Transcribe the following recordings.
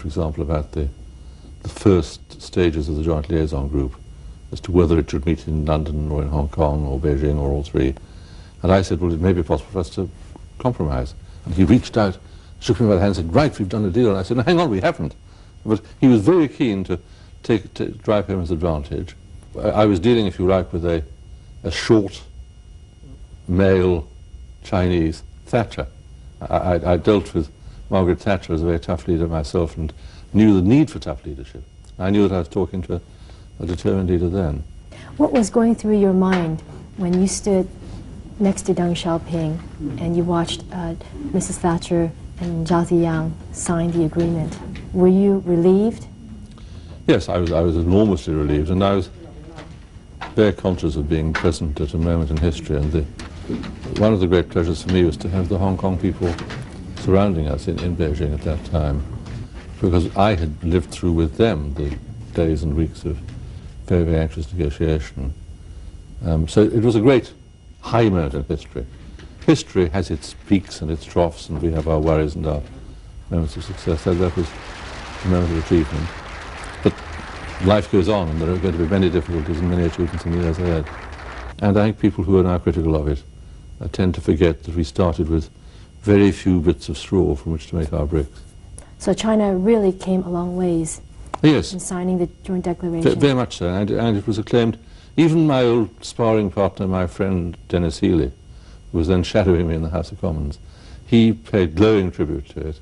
for example, about the first stages of the Joint Liaison Group as to whether it should meet in London or in Hong Kong or Beijing or all three. And I said, well, it may be possible for us to compromise. And he reached out, shook me by the hand and said, right, we've done a deal. And I said, no, hang on, we haven't. But he was very keen to drive home his advantage. I was dealing, if you like, with a short, male Chinese Thatcher. I dealt with Margaret Thatcher as a very tough leader myself and knew the need for tough leadership. I knew that I was talking to a determined leader then. What was going through your mind when you stood next to Deng Xiaoping and you watched Mrs. Thatcher and Zhao Ziyang sign the agreement? Were you relieved? Yes, I was enormously relieved, and I was very conscious of being present at a moment in history. And one of the great pleasures for me was to have the Hong Kong people surrounding us in Beijing at that time, because I had lived through with them the days and weeks of very, very anxious negotiation. So it was a great high moment in history. History has its peaks and its troughs, and we have our worries and our moments of success. So that was a moment of achievement. But life goes on, and there are going to be many difficulties and many achievements in the years ahead. And I think people who are now critical of it tend to forget that we started with very few bits of straw from which to make our bricks. So China really came a long ways in signing the joint declaration. Very much so, and it was acclaimed. Even my old sparring partner, my friend Dennis Healy, who was then shadowing me in the House of Commons, he paid glowing tribute to it,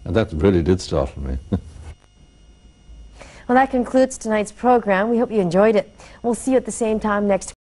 and that really did startle me. Well, that concludes tonight's program. We hope you enjoyed it. We'll see you at the same time next